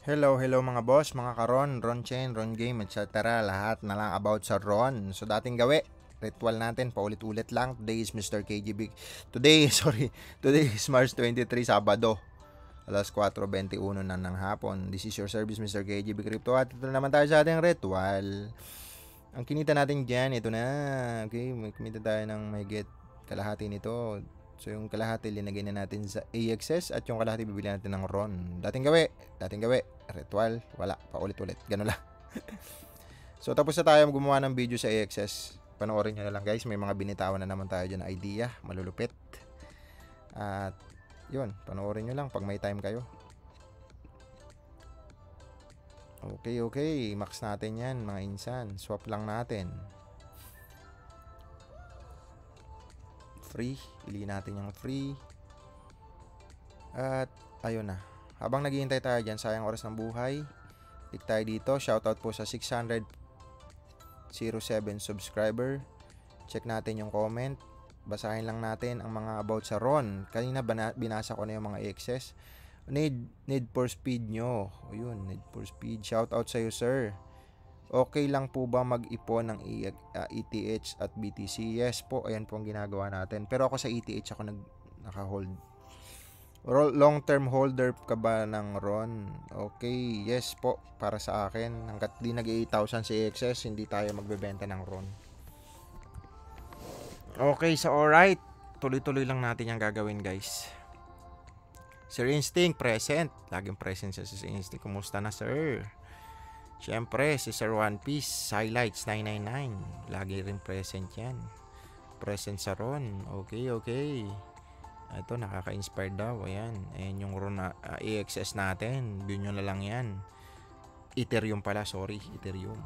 Hello mga boss, mga karon, Ron Chain, Ron Game, etc. Lahat na lang about sa Ron. So dating gawi, ritual natin, paulit-ulit lang. Today is Mr. KGB. Today is March 23, Sabado. Alas 4:21 na ng hapon. This is your service, Mr. KGB Crypto. At ito naman tayo sa ating ritual. Ang kinita natin dyan, ito na. Okay, may kumita tayo ng mahigit kalahati nito. So yung kalahati linagay na natin sa AXS at yung kalahati bibili natin ng RON. Dating gawi, ritual, wala, paulit-ulit, gano'n lang. So tapos na tayo gumawa ng video sa AXS. Panoorin nyo na lang guys, may mga binitawan na naman tayo dyan na idea, malulupit. At yun, panoorin nyo lang pag may time kayo. Okay, max natin yan mga insan, swap lang natin. Free, piliin natin yung free. At ayun na, habang naghihintay tayo dyan, sayang oras ng buhay, click tayo dito. Shoutout po sa 607 subscriber. Check natin yung comment, basahin lang natin ang mga about sa RON. Kanina binasa ko na yung mga excess. Need for speed nyo. O yun, need for speed. Shoutout sa iyo sir. Okay lang po ba mag-ipon ng ETH at BTC? Yes po, ayan po ang ginagawa natin. Pero ako sa ETH ako naka-hold. Long-term holder ka ba ng RON? Okay, yes po, para sa akin. Hanggat di nag-8,000 si AXS, hindi tayo magbebenta ng RON. Okay, so alright. Tuloy-tuloy lang natin yung gagawin guys. Sir Instinct, present. Laging present siya si Sir Instinct. Kumusta na sir? Siyempre, si Sir One Piece, Highlights 999. Lagi rin present yan. Present sa RON. Okay. Ito, nakaka-inspire daw. Ayan yung RON na AXS natin. Doon nyo na lang yan. Ethereum pala, sorry. Ethereum.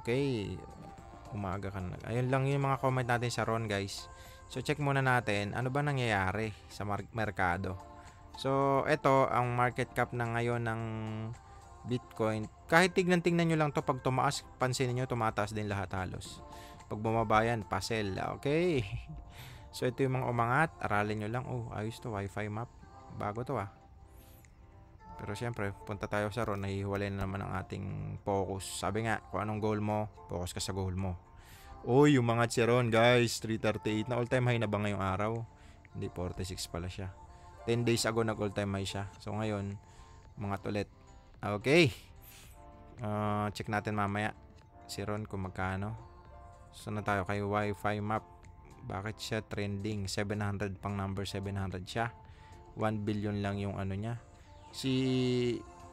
Okay. Umaga ka na. Ayun lang yung mga comment natin sa RON guys. So, check muna natin. Ano ba nangyayari sa merkado? So, ito, ang market cap na ngayon ng Bitcoin. Kahit tignan-tingnan nyo lang to, pag tumaas, pansinin nyo, tumataas din lahat halos. Pag bumaba yan, pasel. Okay. So, ito yung mga umangat. Aralin nyo lang. Oh, ayos to. Wi-Fi map. Bago to Pero syempre, punta tayo sa RON. Nahihiwalay na naman ang ating focus. Sabi nga, kung anong goal mo, focus ka sa goal mo. Uy, yung mga si RON, guys. 338 na all-time high na ba ngayong araw? Hindi, 46 pala siya. 10 days ago nag all-time high siya. So, ngayon, mga tulit. Okay. Check natin mamaya si RON kung magkano. So na tayo kay Wi-Fi map. Bakit siya trending? 700 pang number 700 siya. 1 billion lang yung ano niya.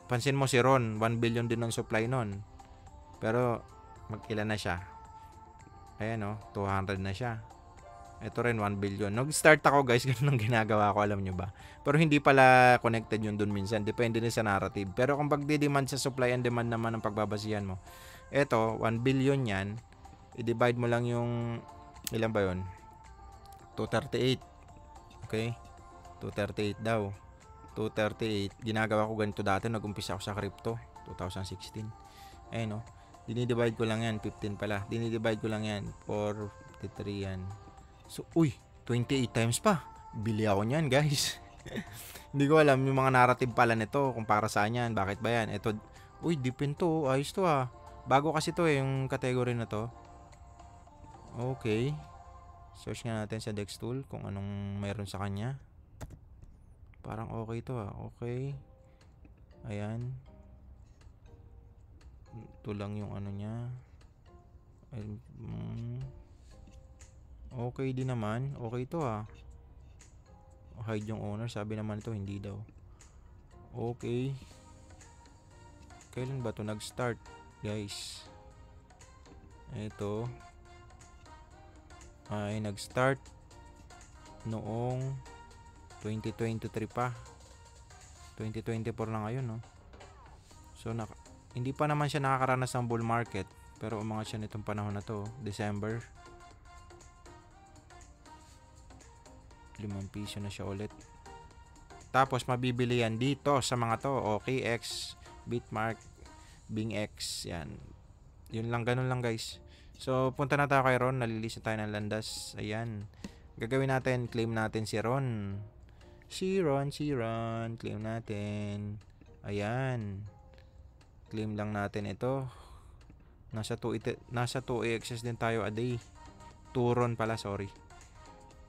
Pansin mo si RON, 1 billion din ang supply nun. Pero mag-ilan na siya? Ayan 200 na siya. Ito rin 1 billion. Nag-start ako guys, ganun ang ginagawa ko, alam nyo ba? Pero hindi pala connected yun dun minsan. Depende din sa narrative. Pero kung pagdi-demand sa supply and demand naman ang pagbabasihan mo. Ito, 1 billion yan. I-divide mo lang yung, ilan ba yun? 238. Okay? 238 daw. 238. Ginagawa ko ganito dati. Nag-umpisa ako sa crypto. 2016. Ayun dinidivide ko lang yan. 15 pala. Dinidivide ko lang yan. 453 yan. So, 28 times pa. Bili ako niyan, guys. Hindi ko alam yung mga narrative pala nito kung para saan yan. Bakit ba yan? Ito, dipin to. Ayos to Bago kasi to yung category na to. Okay. Search nga natin sa Dex Tool kung anong mayroon sa kanya. Parang okay to Okay. Ayan. Ito lang yung ano niya. Okay din naman. Okay to hide yung owner. Sabi naman ito hindi daw. Okay. Kailan ba to nag-start, guys? Ito ay nag-start noong 2023 pa. 2024 na ngayon So hindi pa naman siya nakakaranas ng bull market, pero umangat siya nitong panahon na to, December. 5 piso na siya ulit. Tapos mabibili yan dito sa mga to, OKX, Bitmark, BingX, yan. Yun lang, ganun lang guys. So punta na tayo kay RON, nalilisa tayo ng landas. Ayan. Gagawin natin, claim natin si RON. Si RON, claim natin. Ayan. Claim lang natin ito. Nasa 2 AXS din tayo a day. 2 RON pala, sorry.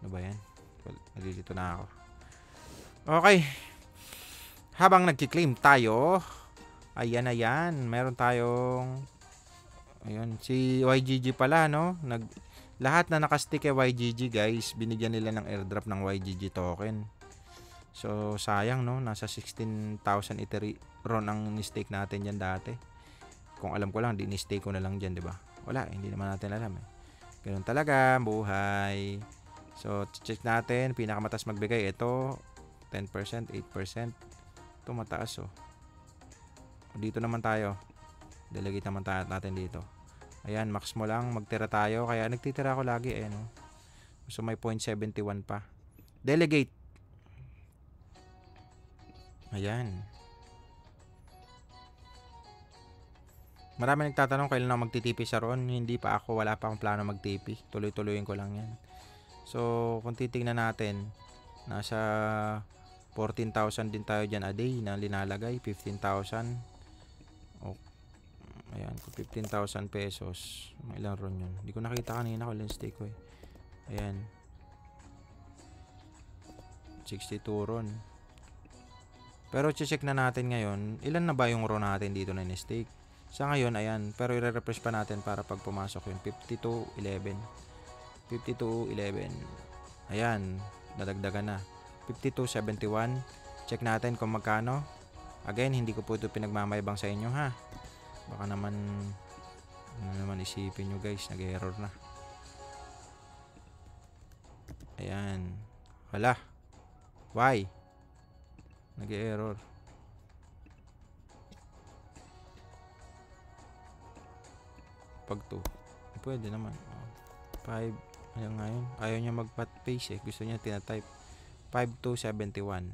Ano ba yan? Nalilito na ako. Okay. Habang nagki-claim tayo, ayan. Meron tayong ayun, si YGG pala, no? Lahat na nakastick kay YGG, guys, binigyan nila ng airdrop ng YGG token. So, sayang, no? Nasa 16,000 Ethereum ang ni-stake natin dyan dati. Kung alam ko lang, ni-stake ko na lang dyan, di ba? Wala, hindi naman natin alam, eh. Ganun talaga, buhay. So, check natin. Pinakamataas magbigay. Ito, 10%, 8%. Ito, mataas, oh. Dito naman tayo. Delegate naman natin dito. Ayan, max mo lang. Magtira tayo. Kaya nagtitira ako lagi, eh, no? So, may 0.71 pa. Delegate. Ayan. Marami nagtatanong kailan ako magtitipi sa RON. Hindi pa ako, wala pa akong plano magtipi. Tuloy-tuloyin ko lang yan. So, kung titingnan natin, nasa 14,000 din tayo dyan a day na linalagay. 15,000. Oh, ayan, 15,000 pesos. Ilang RON yun? Hindi ko nakita kanina ko lens stake ko, eh. Ayan. 62 RON. Pero check na natin ngayon, ilan na ba yung RON natin dito na in-stake? Sa ngayon, ayan. Pero i-refresh pa natin para pag pumasok yun. 52.11. 52.11. Ayan. Nadagdagan na. 52.71. Check natin kung magkano. Again, hindi ko po ito pinagmamayabang sa inyo, ha. Baka naman isipin nyo, guys. Nag-error na. Ayan. Hala. Why? Nag-error. Pag 2. Pwede naman. 5. Ayan nga yun. Ayaw niya mag-paste, eh. Gusto niya tinatype. 5271.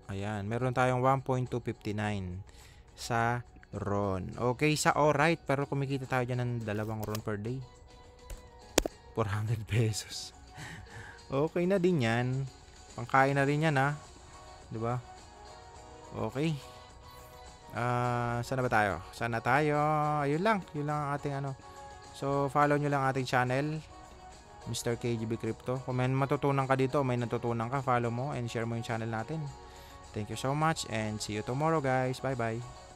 Ayan. Meron tayong 1.259 sa RON. Okay, sa alright. Pero kumikita tayo dyan ng 2 RON per day. 400 pesos. Okay na din yan. Pangkain na rin yan, ha. Diba? Okay. Saan ba tayo? Sana tayo. Ayun lang. Yun lang ang ating ano. So, follow nyo lang ating channel. Mr. KGB Crypto. Kung may matutunan ka dito, may natutunan ka, follow mo and share mo yung channel natin. Thank you so much and see you tomorrow, guys. Bye-bye.